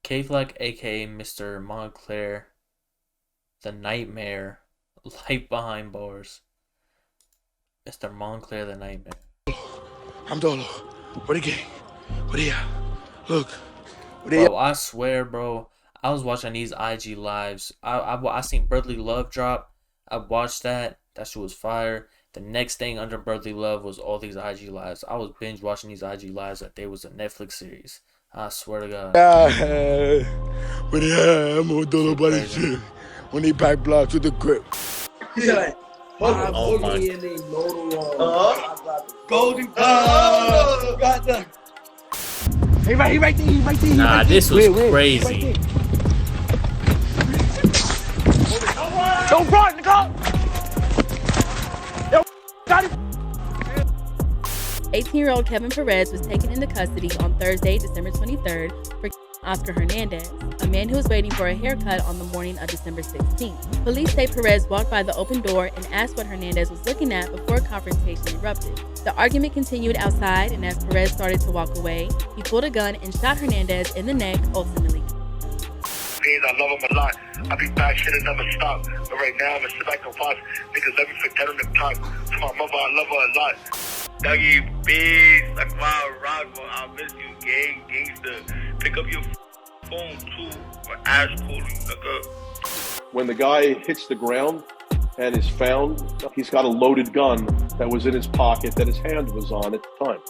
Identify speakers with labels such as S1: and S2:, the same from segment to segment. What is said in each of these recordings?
S1: K-Flag, aka Mr. Moncler, the Nightmare, life behind bars. Mr. Moncler, the Nightmare.
S2: I'm Dolo. Where the gang? Where they at? Look.
S1: Bro, I swear, bro, I was watching these IG lives. I seen Brotherly Love drop. I watched that. That shit was fire. The next thing under Brotherly Love was all these IG lives. I was binge watching these IG lives like they was a Netflix series. I swear to God.
S2: Where they at? I'm on Dolo by the shit. When they back blocks with the grip.
S3: Yeah.
S1: Oh my.
S3: Golden got the. He right there.
S1: Nah, this was crazy.
S3: Don't run, nigga! Yo, got it.
S4: 18-year-old Kevin Perez was taken into custody on Thursday, December 23rd for Oscar Hernandez, a man who was waiting for a haircut on the morning of December 16th. Police say Perez walked by the open door and asked what Hernandez was looking at before a confrontation erupted. The argument continued outside, and as Perez started to walk away, he pulled a gun and shot Hernandez in the neck, ultimately.
S5: I love him a lot. I be back, shit and never stop. But right now, I'm gonna sit back and watch. Niggas let me forget on the top. To my mother, I love her a lot. Dougie, beast, like my rock, bro. I miss you, gang, gangster. Pick up your phone too, for ass calling, nigga.
S6: When the guy hits the ground and is found, he's got a loaded gun that was in his pocket that his hand was on at the time.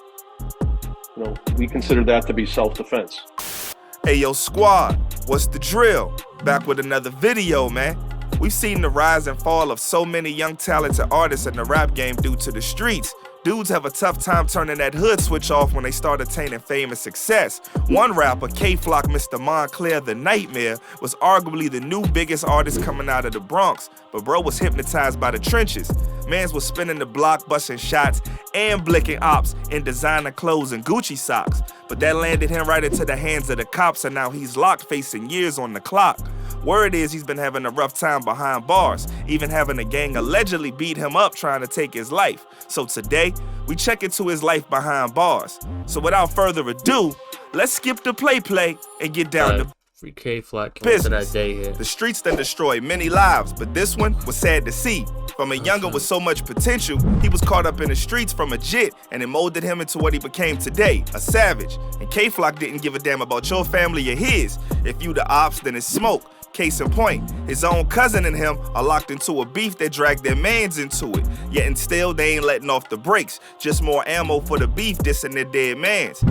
S6: You know, we consider that to be self-defense.
S7: Hey yo squad, what's the drill? Back with another video, man. We've seen the rise and fall of so many young talented artists in the rap game due to the streets. Dudes have a tough time turning that hood switch off when they start attaining fame and success. One rapper, K-Flock Mr. Moncler, the Nightmare, was arguably the new biggest artist coming out of the Bronx, but bro was hypnotized by the trenches. Mans was spinning the block, busting shots, and blicking ops in designer clothes and Gucci socks. But that landed him right into the hands of the cops, and now he's locked, facing years on the clock. Word is he's been having a rough time behind bars, even having a gang allegedly beat him up trying to take his life. So today, we check into his life behind bars. So without further ado, let's skip the play and get down to
S1: Free K-Flock came to that day here.
S7: The streets that destroyed many lives, but this one was sad to see. From a youngin' with so much potential, he was caught up in the streets from a jit, and it molded him into what he became today, a savage. And K-Flock didn't give a damn about your family or his. If you the ops, then it's smoke. Case in point, his own cousin and him are locked into a beef that dragged their mans into it. Yet and still, they ain't letting off the brakes. Just more ammo for the beef dissing their dead mans.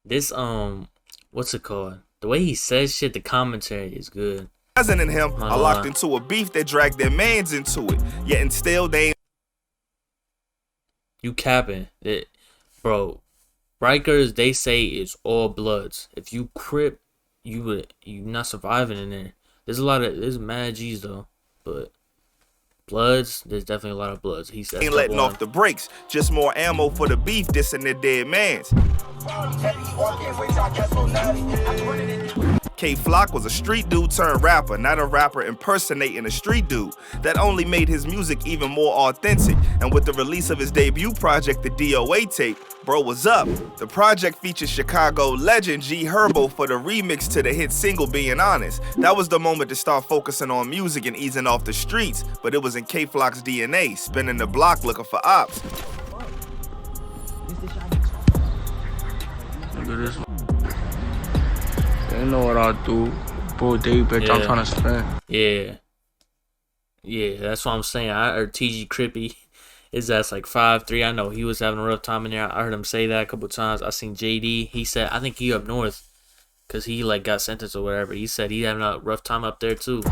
S1: This, what's it called? The way he says shit, the commentary is good.
S7: Cousin and him are locked into a beef that dragged their mans into it. Yet and still, they ain't.
S1: You capping. Bro, Rikers, they say it's all bloods. If you crip, you not surviving in there. There's mad G's though, but bloods, there's definitely a lot of bloods. He said
S7: ain't letting off the brakes, just more ammo for the beef dissing their dead mans. K-Flock was a street dude turned rapper, not a rapper impersonating a street dude. That only made his music even more authentic. And with the release of his debut project, the DOA tape, bro was up. The project features Chicago legend G Herbo for the remix to the hit single Being Honest. That was the moment to start focusing on music and easing off the streets, but it was in K-Flock's DNA, spinning the block looking for ops.
S8: Look at this one. They know what I do. Bull day, bitch.
S1: Yeah.
S8: I'm trying to spin.
S1: Yeah, that's what I'm saying. I heard TG Crippy. His ass like 5'3". I know he was having a rough time in there. I heard him say that a couple times. I seen JD. He said, I think he up north because he like got sentenced or whatever. He said he having a rough time up there too.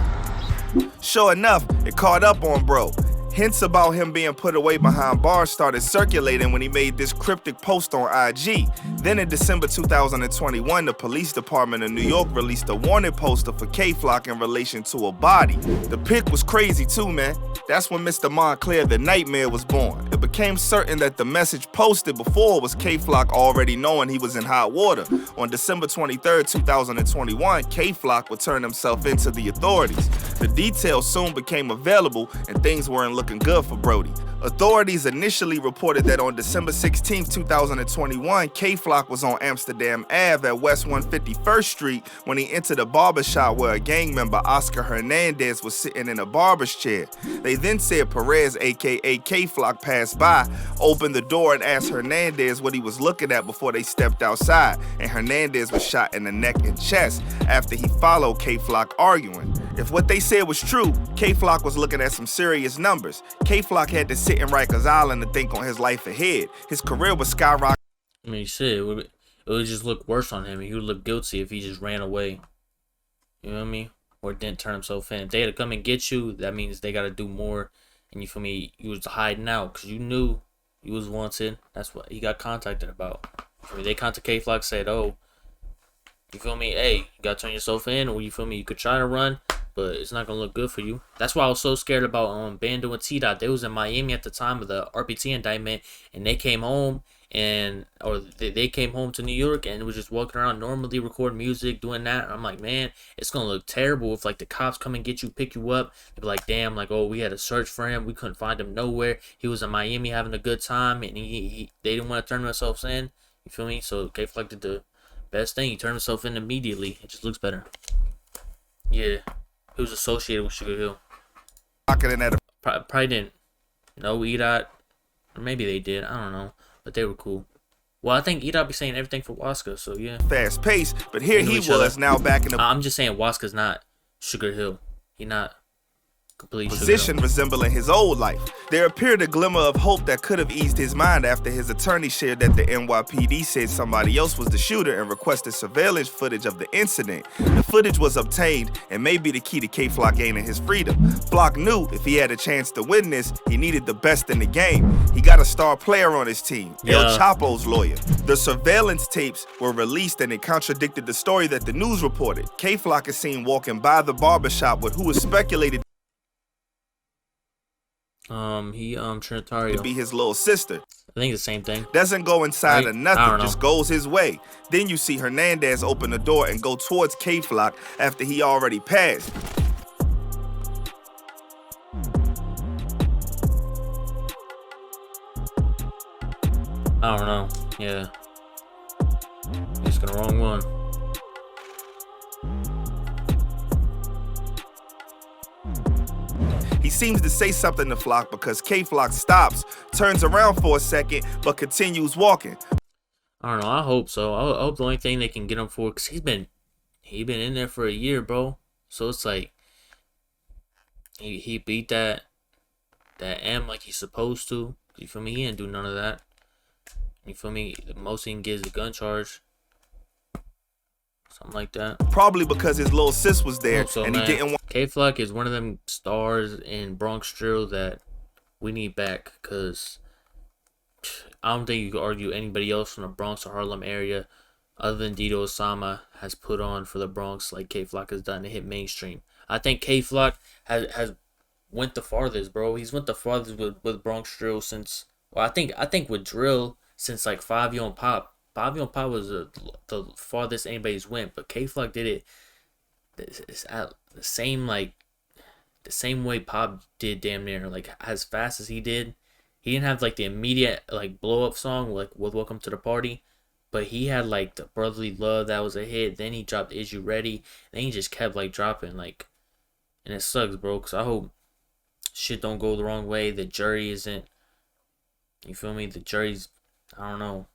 S7: Sure enough, it caught up on bro. Hints about him being put away behind bars started circulating when he made this cryptic post on IG. Then in December 2021, the police department of New York released a wanted poster for K-Flock in relation to a body. The pic was crazy too, man. That's when Mr. Moncler, the Nightmare, was born. It became certain that the message posted before was K-Flock already knowing he was in hot water. On December 23rd, 2021, K-Flock would turn himself into the authorities. The details soon became available and things weren't looking good for Brody. Authorities initially reported that on December 16, 2021, K-Flock was on Amsterdam Ave at West 151st Street when he entered a barbershop where a gang member, Oscar Hernandez, was sitting in a barber's chair. They then said Perez, aka K-Flock, passed by, opened the door and asked Hernandez what he was looking at before they stepped outside, and Hernandez was shot in the neck and chest after he followed K-Flock arguing. If what they said was true, K-Flock was looking at some serious numbers. K-Flock had to sit in Rikers Island to think on his life ahead. His career was skyrocketing.
S1: I mean, shit, it would just look worse on him. He would look guilty if he just ran away. You know what I mean? Or didn't turn himself in. If they had to come and get you, that means they got to do more. And you feel me? You was hiding out because you knew you was wanted. That's what he got contacted about. I mean, they contacted K-Flock, said, oh, you feel me? Hey, you got to turn yourself in, or you feel me? You could try to run, but it's not gonna look good for you. That's why I was so scared about Bando and T-Dot. They was in Miami at the time of the RPT indictment, and they came home they came home to New York and was just walking around normally, recording music, doing that. And I'm like, man, it's gonna look terrible if like the cops come and get you, pick you up. They'd be like, damn, like, oh, we had to search for him, we couldn't find him nowhere. He was in Miami having a good time, and they didn't want to turn themselves in. You feel me? So K-Flock did the best thing. He turned himself in immediately. It just looks better. Yeah. He was associated with Sugar Hill. Probably didn't know EDOT. Or maybe they did. I don't know. But they were cool. Well, I think EDOT be saying everything for Waska, so yeah.
S7: Fast pace, but here he was now back in the
S1: I'm just saying Waska's not Sugar Hill. He not complete
S7: position resembling his old life. There appeared a glimmer of hope that could have eased his mind after his attorney shared that the NYPD said somebody else was the shooter and requested surveillance footage of the incident. The footage was obtained and may be the key to K-Flock gaining his freedom. Flock knew if he had a chance to win this, he needed the best in the game. He got a star player on his team, El Chapo's lawyer. The surveillance tapes were released and it contradicted the story that the news reported. K-Flock is seen walking by the barbershop with who was speculated
S1: Trinitario
S7: to be his little sister.
S1: I think it's the same thing.
S7: Doesn't go inside or nothing, just goes his way. Then you see Hernandez open the door and go towards K-Flock after he already passed.
S1: I don't know. Yeah. Just got the wrong one.
S7: He seems to say something to Flock because K-Flock stops, turns around for a second, but continues walking.
S1: I don't know. I hope so. I hope the only thing they can get him for, because he been in there for a year, bro. So it's like he beat that M like he's supposed to. You feel me? He didn't do none of that. You feel me? The most he can get is a gun charge. Something like that.
S7: Probably because his little sis was there and he didn't want.
S1: K-Flock is one of them stars in Bronx drill that we need back, because I don't think you could argue anybody else from the Bronx or Harlem area other than Dito Osama has put on for the Bronx like K-Flock has done to hit mainstream. I think K-Flock has went the farthest, bro. He's went the farthest with Bronx drill since, well, I think with drill since like Fabio and Pop. Fabio and Pop was the farthest anybody's went, but K-Flock did it the same way Pop did, damn near, like as fast as he did. He didn't have like the immediate like blow up song like with Welcome to the Party, but he had like the Brotherly Love that was a hit. Then he dropped Is You Ready? Then he just kept like dropping like, and it sucks, bro. Cause I hope shit don't go the wrong way. The jury isn't. You feel me? The jury's. I don't know.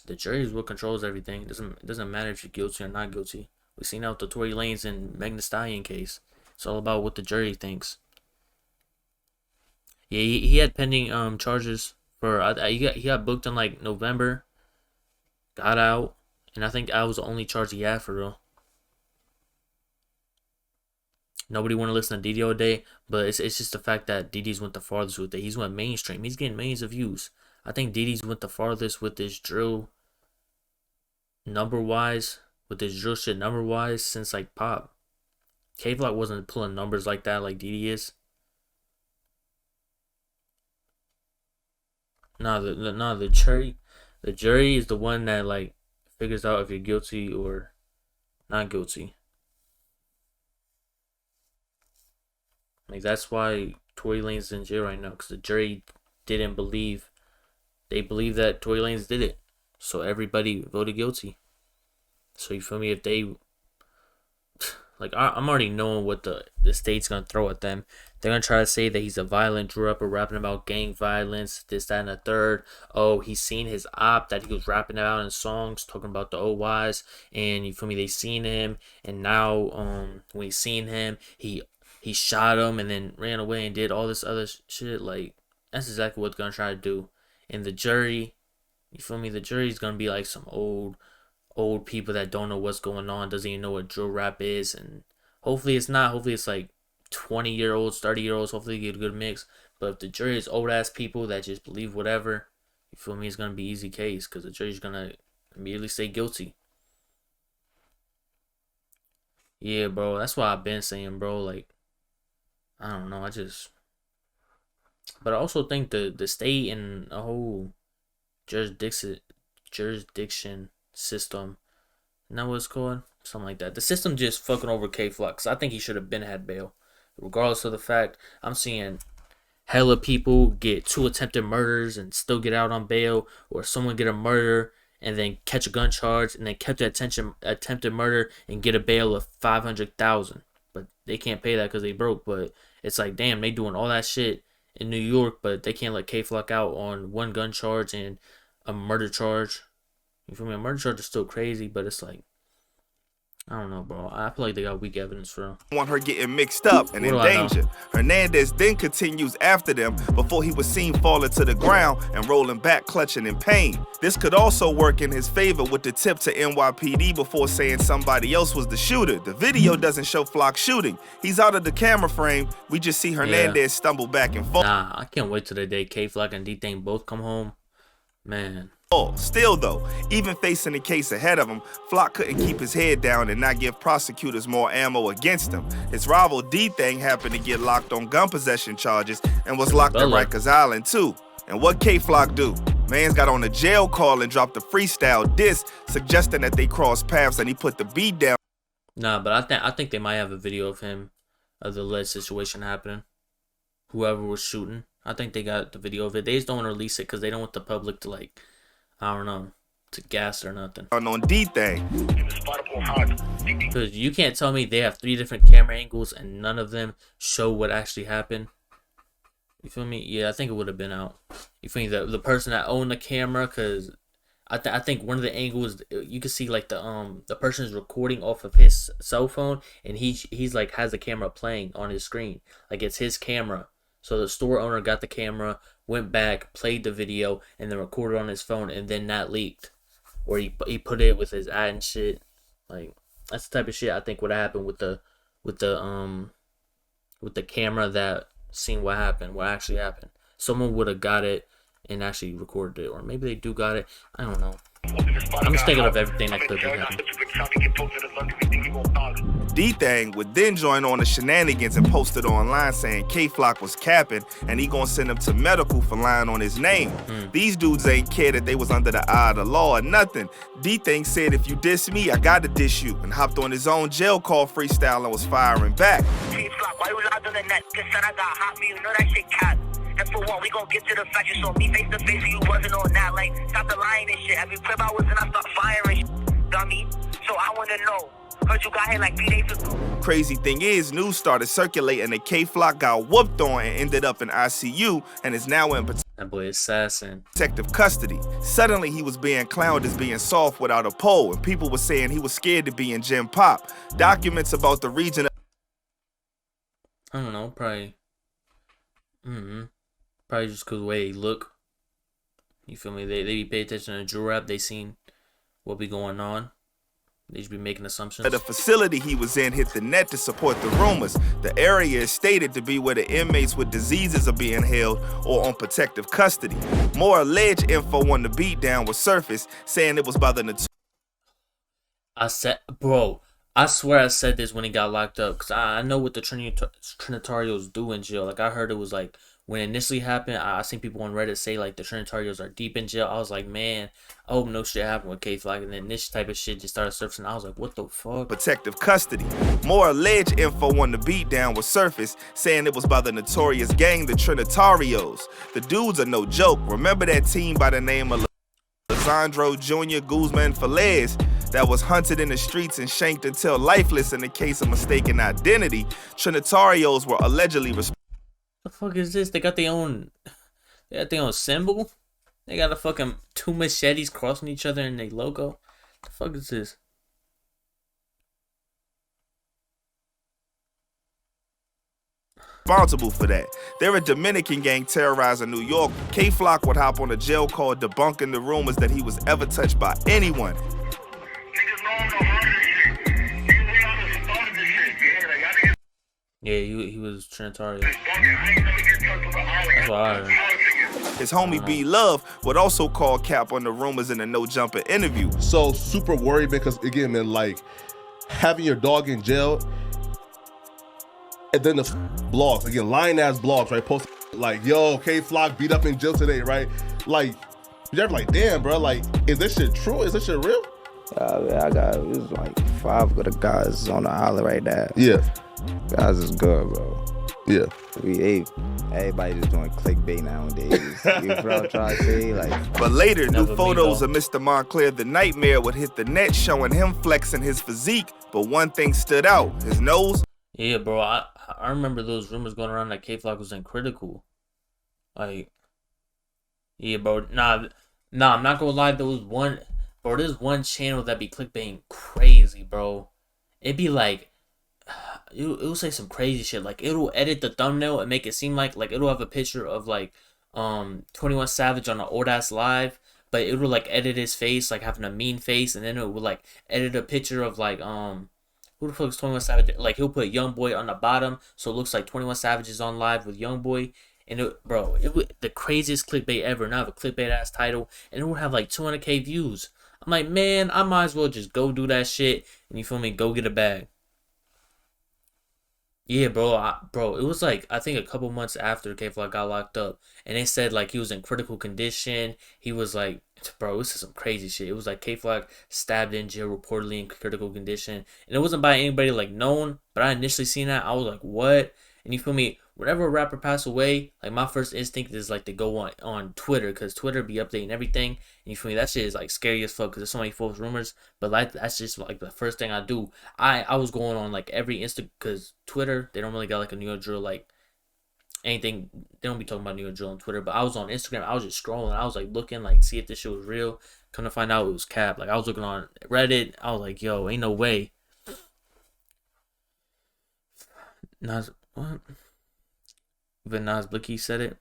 S1: The jury is what controls everything. It doesn't matter if you're guilty or not guilty. We seen out the Tory Lanez and Megan Thee Stallion case. It's all about what the jury thinks. Yeah, he had pending charges for he got booked in like November, got out, and I think I was the only charge he had for real. Nobody want to listen to Didi all day, but it's just the fact that Didi's went the farthest with it. He's went mainstream. He's getting millions of views. I think Didi's went the farthest with this drill number wise, since like Pop. K-Flock wasn't pulling numbers like that like Didi is. The jury is the one that like figures out if you're guilty or not guilty. Like that's why Tory Lanez in jail right now because the jury didn't believe. They believe that Tory Lanez did it, so everybody voted guilty. So you feel me? If they like, I'm already knowing what the state's gonna throw at them. They're gonna try to say that he's a violent rapper rapping about gang violence, this, that, and the third. Oh, he's seen his op that he was rapping about in songs, talking about the OYs, and you feel me? They seen him, and now when he seen him, he shot him and then ran away and did all this other shit. Like, that's exactly what they're gonna try to do. And the jury, you feel me? The jury's gonna be like some old people that don't know what's going on, doesn't even know what drill rap is, and hopefully it's not. Hopefully it's like 20-year-olds, 30-year-olds. Hopefully you get a good mix. But if the jury is old ass people that just believe whatever, you feel me? It's gonna be easy case because the jury's gonna immediately say guilty. Yeah, bro. That's why I've been saying, bro. Like, I don't know. But I also think the state and the whole jurisdiction system, you know what it's called? Something like that. The system just fucking over K-Flux. I think he should have been had bail. Regardless of the fact, I'm seeing hella people get 2 attempted murders and still get out on bail, or someone get a murder and then catch a gun charge and then catch an attempted murder and get a bail of $500,000. But they can't pay that because they broke. But it's like, damn, they doing all that shit in New York, but they can't let K-Flock out on 1 gun charge and a murder charge. You feel me? A murder charge is still crazy, but it's like, I don't know, bro. I feel like they got weak evidence for him.
S7: Want her getting mixed up and in danger. Hernandez then continues after them before he was seen falling to the ground and rolling back, clutching in pain. This could also work in his favor with the tip to NYPD before saying somebody else was the shooter. The video doesn't show Flock shooting. He's out of the camera frame. We just see Hernandez stumble back and forth.
S1: Nah, I can't wait till the day K-Flock and D-Thing both come home. Man.
S7: Still though, even facing the case ahead of him, Flock couldn't keep his head down and not give prosecutors more ammo against him. His rival D-Thing happened to get locked on gun possession charges and was locked at Rikers Island too. And what K-Flock do? Man's got on a jail call and dropped a freestyle diss suggesting that they crossed paths and he put the beat down.
S1: Nah, but I think they might have a video of him, of the alleged situation happening. Whoever was shooting, I think they got the video of it. They just don't want to release it because they don't want the public to, like, I don't know, to gas or nothing.
S7: On D-Thing.
S1: Because you can't tell me they have 3 different camera angles and none of them show what actually happened. You feel me? Yeah, I think it would have been out. You feel me? The person that owned the camera, because I think one of the angles you can see, like, the person is recording off of his cell phone and he's like has the camera playing on his screen, like it's his camera. So the store owner got the camera, went back, played the video, and then recorded on his phone, and then that leaked, or he put it with his ad and shit. Like, that's the type of shit I think would have happened with the camera that seen what actually happened. Someone would have got it and actually recorded it, or maybe they do got it. I don't know. I'm just thinking of everything that could have happened.
S7: D-Thing would then join on the shenanigans and post it online saying K-Flock was capping and he gonna send him to medical for lying on his name. These dudes ain't care that they was under the eye of the law or nothing. D-Thing said, if you diss me, I gotta diss you, and hopped on his own jail call freestyle and was firing back.
S5: K-Flock, why you lied on the net? Cause said I got hot me, you know that shit cat. And for one, we gon' get to the fact you saw me face to face and you wasn't on that. Like, stop the lying and shit. Every clip I was in, I start firing shit, dummy. So I wanna know, heard you got hit like 3 days ago.
S7: Crazy thing is, news started circulating that K-Flock got whooped on and ended up in ICU and is now in
S1: that boy assassin
S7: protective custody. Suddenly he was being clowned as being soft without a pole, and people were saying he was scared to be in Gen Pop. Documents about the region,
S1: I don't know, probably probably just because the way they look. You feel me? They be paying attention to drill rap. They seen what be going on. They should be making assumptions.
S7: The facility he was in hit the net to support the rumors. The area is stated to be where the inmates with diseases are being held or on protective custody. More alleged info on the beatdown was surfaced, saying it was by the
S1: Bro, I swear I said this when he got locked up, because I know what the Trinitarios do in jail. Like, I heard it was like when it initially happened, I seen people on Reddit say like the Trinitarios are deep in jail. I was like, man, I hope no shit happened with K-Flock. And then this type of shit just started surfacing. I was like, what the fuck?
S7: Protective custody. More alleged info on the beatdown was surfaced, saying it was by the notorious gang, the Trinitarios. The dudes are no joke. Remember that team by the name of Alessandro Jr. Guzman Feliz that was hunted in the streets and shanked until lifeless in the case of mistaken identity? Trinitarios were allegedly responsible.
S1: The fuck is this? They got their own symbol? They got a fucking 2 machetes crossing each other in their logo? The fuck is this?
S7: Responsible for that. They're a Dominican gang terrorizing New York. K-Flock would hop on a jail call debunking the rumors that he was ever touched by anyone.
S1: Yeah, he was Trinitarian. That's what I heard.
S7: His homie B Love would also call cap on the rumors in a No Jumper interview.
S9: So super worried because again, man, like having your dog in jail, and then the blogs again, lying ass blogs, right? Post like, yo, K-Flock beat up in jail today, right? Like, you're like, damn, bro, like, is this shit true? Is this shit real?
S8: Yeah, I got, it was like 5 good guys on the island right now.
S9: Yeah.
S8: Guys is good, bro.
S9: Yeah.
S8: Everybody just doing clickbait nowadays. You know what I'm trying to say? Like,
S7: but later, new
S1: Never
S7: photos
S1: me,
S7: of Mr. Moncler the Nightmare would hit the net, showing him flexing his physique. But one thing stood out: his nose.
S1: Yeah, bro. I remember those rumors going around that K-Flock was in Critical. Like, yeah, bro. Nah. I'm not gonna lie. There's one channel that be clickbaiting crazy, bro. It'd be like, it'll say some crazy shit. Like, it'll edit the thumbnail and make it seem like it'll have a picture of like 21 Savage on an old ass live, but it will like edit his face like having a mean face, and then it will like edit a picture of like who the fuck is 21 Savage? Like, he'll put Young Boy on the bottom, so it looks like 21 Savage is on live with Young Boy. And it would the craziest clickbait ever. And I have a clickbait ass title, and it would have like 200K views. I'm like, man, I might as well just go do that shit, and you feel me? Go get a bag. Yeah, bro. It was like, I think a couple months after K-Flock got locked up, and they said like he was in critical condition. He was like, bro, this is some crazy shit. It was like K-Flock stabbed in jail, reportedly in critical condition, and it wasn't by anybody like known. But I initially seen that, I was like, what? And you feel me? Whenever a rapper pass away, like my first instinct is like to go on Twitter, because Twitter be updating everything. And you feel me? That shit is like scary as fuck because there's so many false rumors. But like, that's just like the first thing I do. I was going on like every Insta, because Twitter, they don't really got like a New York drill, like anything. They don't be talking about New York drill on Twitter. But I was on Instagram. I was just scrolling. I was like looking, like see if this shit was real. Come to find out it was cap. Like, I was looking on Reddit. I was like, yo, ain't no way. Nas, what? Even Nas Blicky said it.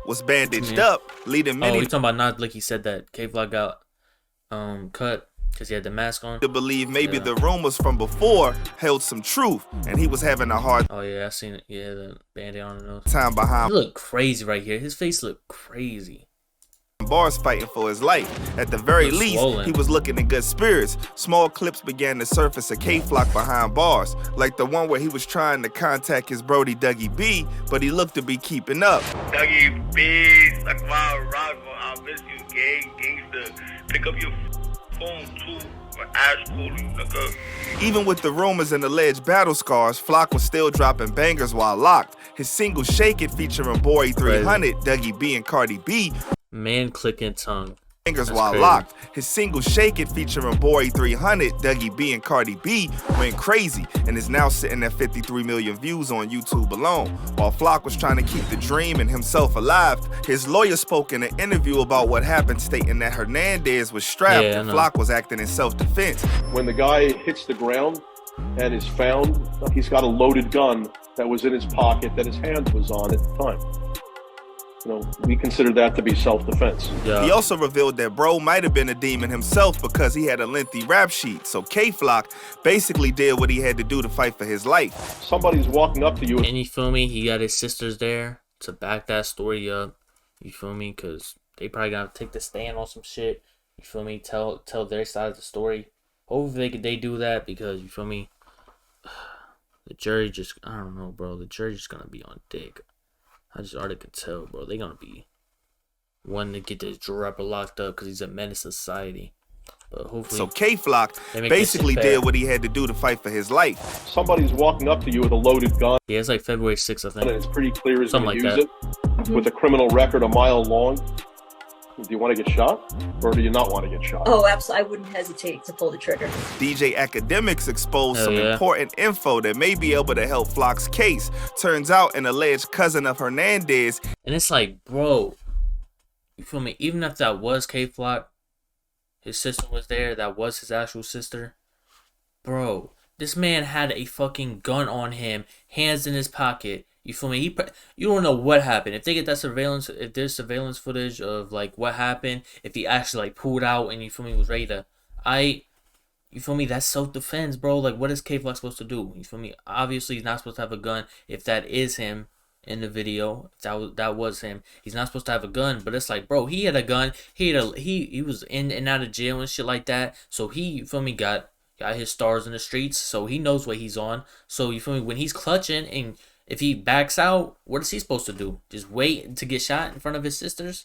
S7: Was bandaged up, leading many.
S1: Oh, you talking about Nas Blicky said that K-Flock got cut because he had the mask on.
S7: To believe maybe the rumors from before held some truth, and he was having a hard
S1: Oh yeah, I seen it. Yeah, the band-aid on the nose.
S7: time behind
S1: He look crazy right here. His face look crazy.
S7: bars fighting for his life. At the very
S1: Looks
S7: least,
S1: swollen.
S7: he was looking in good spirits. Small clips began to surface of K-Flock behind bars, like the one where he was trying to contact his brody Dougie B, but he looked to be keeping up.
S5: Dougie B, like my rock, I miss you, gang, gangster. Pick up your phone too. Ash calling, nigga.
S7: Even with the rumors and alleged battle scars, Flock was still dropping bangers while locked. His single Shake It featuring Boy 300, Dougie B and Cardi B,
S1: Man clicking tongue.
S7: bangers
S1: That's
S7: while
S1: crazy.
S7: locked. His single Shake It featuring Boy 300, Dougie B and Cardi B went crazy and is now sitting at 53 million views on YouTube alone. While Flock was trying to keep the dream and himself alive, his lawyer spoke in an interview about what happened, stating that Hernandez was strapped
S1: Yeah, I
S7: and
S1: know.
S7: Flock was acting in self-defense.
S6: When the guy hits the ground and is found, he's got a loaded gun that was in his pocket that his hand was on at the time. You know, we consider that to be self-defense.
S1: Yeah.
S7: He also revealed that bro might have been a demon himself because he had a lengthy rap sheet. So K-Flock basically did what he had to do to fight for his life.
S6: Somebody's walking up to you.
S1: And you feel me? He got his sisters there to back that story up. You feel me? Because they probably gotta take the stand on some shit. You feel me? Tell their side of the story. Hopefully they do that, because you feel me? The jury just, I don't know, bro. The jury just gonna be on dick. I just already could tell, bro. They gonna be wanting to get this rapper locked up because he's a menace to society. But hopefully,
S7: so K-Flock basically did what he had to do to fight for his life.
S6: Somebody's walking up to you with a loaded gun.
S1: Yeah, it's like February 6th, I think.
S6: And it's pretty clear he's going
S1: like
S6: to use it with a criminal record a mile long. Do you want to get shot, or do you not want to get shot?
S10: Oh, absolutely. I wouldn't hesitate to pull the trigger.
S7: DJ Academics exposed some important info that may be able to help Flock's case. Turns out an alleged cousin of Hernandez.
S1: And it's like, bro, you feel me? Even if that was K-Flock, his sister was there, that was his actual sister. Bro, this man had a fucking gun on him, hands in his pocket. You feel me? You don't know what happened. If they get that surveillance, if there's surveillance footage of like what happened, if he actually like pulled out and you feel me was ready to, you feel me? That's self-defense, bro. Like, what is K-Flock supposed to do? You feel me? Obviously, he's not supposed to have a gun. If that is him in the video, if that was him, he's not supposed to have a gun. But it's like, bro, he had a gun. He was in and out of jail and shit like that. So he, you feel me, got his stars in the streets. So he knows what he's on. So you feel me? When he's clutching and if he backs out, what is he supposed to do? Just wait to get shot in front of his sisters?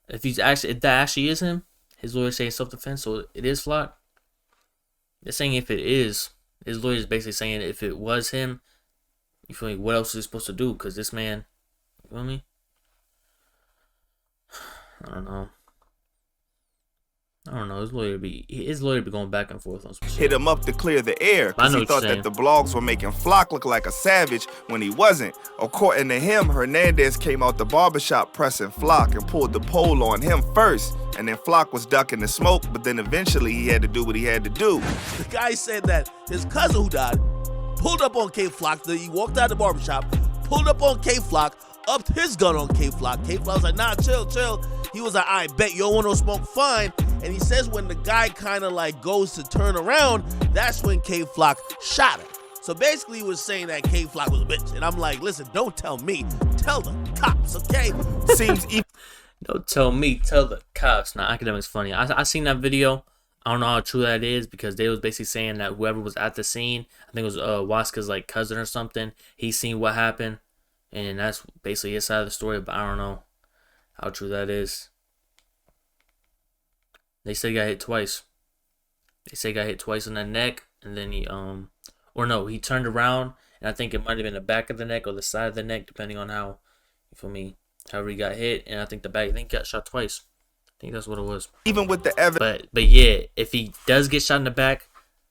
S1: If that actually is him, his lawyer saying self-defense, so it is Flock. They're saying if it is, his lawyer is basically saying if it was him, you feel me? What else is he supposed to do? Because this man, you feel me? I don't know. His lawyer be going back and forth on some shit.
S7: Hit him up to clear the air because he thought that the blogs were making Flock look like a savage when he wasn't. According to him, Hernandez came out the barbershop pressing Flock and pulled the pole on him first. And then Flock was ducking the smoke, but then eventually he had to do what he had to do.
S11: The guy said that his cousin who died pulled up on K-Flock. He walked out of the barbershop, pulled up on K-Flock, upped his gun on K-Flock. K-Flock was like, nah, chill. He was like, I bet you don't want no smoke, fine. And he says when the guy kind of like goes to turn around, that's when K-Flock shot him. So basically he was saying that K-Flock was a bitch. And I'm like, listen, don't tell me. Tell the cops, okay?
S1: Don't tell me. Tell the cops. Now, Academic's funny. I seen that video. I don't know how true that is because they was basically saying that whoever was at the scene, I think it was Waska's like cousin or something, he seen what happened. And that's basically his side of the story, but I don't know how true that is. They said he got hit twice. They say he got hit twice in the neck, and then he he turned around, and I think it might have been the back of the neck or the side of the neck, depending on how, you feel me, however he got hit, and I think he got shot twice. I think that's what it was.
S7: Even with the evidence.
S1: But yeah, if he does get shot in the back,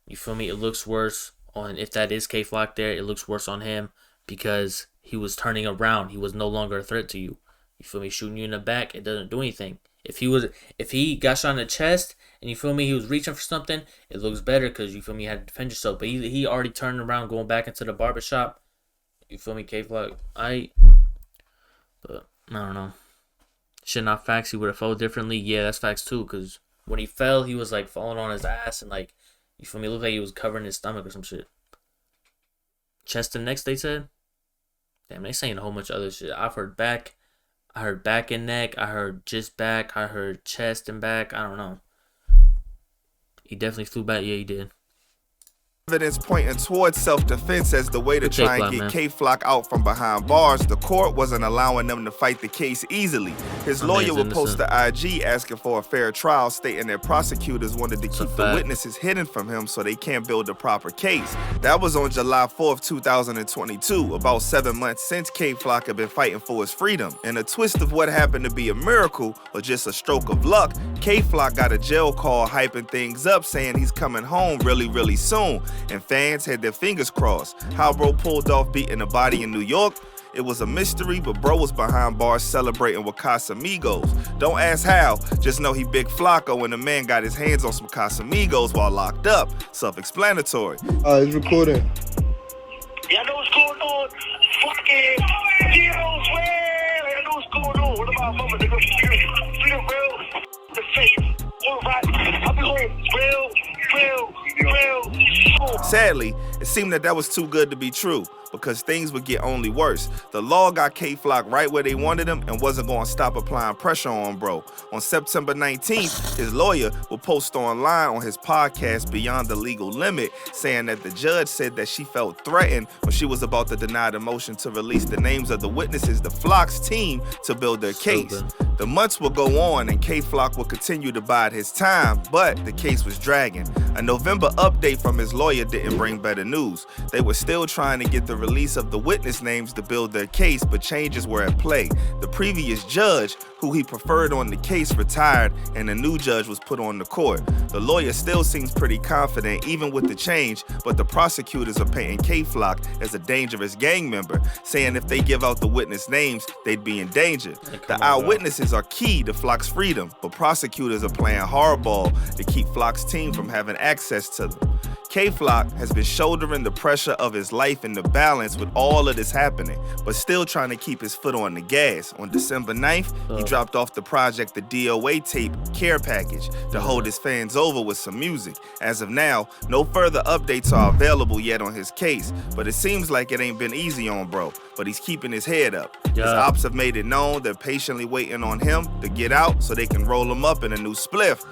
S1: you feel me, it looks worse on, if that is K-Flock there, it looks worse on him because he was turning around. He was no longer a threat to you. You feel me, shooting you in the back, it doesn't do anything. If he got shot in the chest and you feel me, he was reaching for something, it looks better because you feel me, you had to defend yourself. But he already turned around going back into the barbershop. You feel me, K-Flock? But I don't know. Shit, not facts. He would have felt differently. Yeah, that's facts too. Because when he fell, he was like falling on his ass and like, you feel me, it looked like he was covering his stomach or some shit. Chest and neck, they said. Damn, they saying a whole bunch of other shit. I've heard back. I heard back and neck. I heard just back. I heard chest and back. I don't know. He definitely flew back. Yeah, he did.
S7: Evidence pointing towards self-defense as the way to try and get K-Flock out from behind bars. The court wasn't allowing them to fight the case easily. His lawyer would post the IG asking for a fair trial, stating that prosecutors wanted to keep the witnesses hidden from him so they can't build a proper case. That was on July 4th, 2022, about 7 months since K-Flock had been fighting for his freedom. In a twist of what happened to be a miracle or just a stroke of luck, K-Flock got a jail call hyping things up, saying he's coming home really, really soon. And fans had their fingers crossed. How bro pulled off beating a body in New York, it was a mystery, but bro was behind bars celebrating with Casamigos. Don't ask how, just know he big Flocko and the man got his hands on some Casamigos while locked up. Self-explanatory.
S2: It's recording.
S5: Y'all know what's going on? Fucking Zero's way. Y'all know what's going on? What about mama, nigga? Freedom, real, the faith. All right, I'll be home. Real.
S7: Sadly, It seemed that was too good to be true, because things would get only worse. The law got K-Flock right where they wanted him and wasn't going to stop applying pressure on bro. On September 19th, his lawyer will post online on his podcast Beyond the Legal Limit, saying that the judge said that she felt threatened when she was about to deny the motion to release the names of the witnesses the Flock's team to build their case. The months will go on and K-Flock will continue to bide his time, but the case was dragging. A November update from his lawyer didn't bring better news. They were still trying to get the release of the witness names to build their case, but changes were at play. The previous judge, who he preferred on the case, retired and a new judge was put on the court. The lawyer still seems pretty confident even with the change, but the prosecutors are painting K-Flock as a dangerous gang member, saying if they give out the witness names, they'd be in danger. The eyewitnesses are key to Flock's freedom, but prosecutors are playing hardball to keep Flock's team from having access to them. K-Flock has been shouldering the pressure of his life and the balance with all of this happening, but still trying to keep his foot on the gas. On December 9th, he dropped off the project The DOA Tape Care Package to hold his fans over with some music. As of now, no further updates are available yet on his case, but it seems like it ain't been easy on bro, but he's keeping his head up. His ops have made it known they're patiently waiting on him to get out so they can roll him up in a new spliff.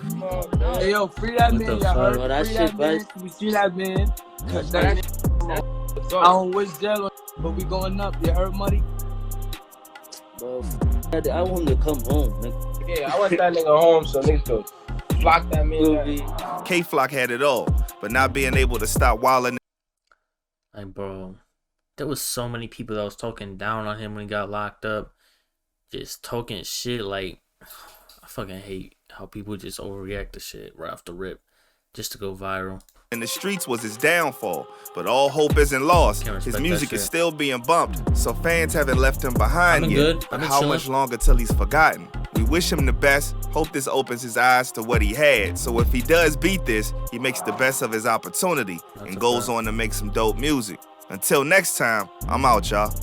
S3: Hey, yo, free that man, y'all heard? Free that man. We see that man. I don't wish jail on, but we going up. You heard, money?
S12: Bro, I want him to come home, nigga.
S3: Yeah, I want that nigga home so niggas go flock that man.
S7: K-Flock had it all, but not being able to stop wilding.
S1: Like, bro, there was so many people that was talking down on him when he got locked up. Just talking shit. Like, I fucking hate how people just overreact to shit right off the rip just to go viral.
S7: In the streets was his downfall, but all hope isn't lost. His music is still being bumped, so fans haven't left him behind yet. But how much longer till he's forgotten? We wish him the best, hope this opens his eyes to what he had, so if he does beat this, he makes the best of his opportunity and goes on to make some dope music. Until next time, I'm out, y'all.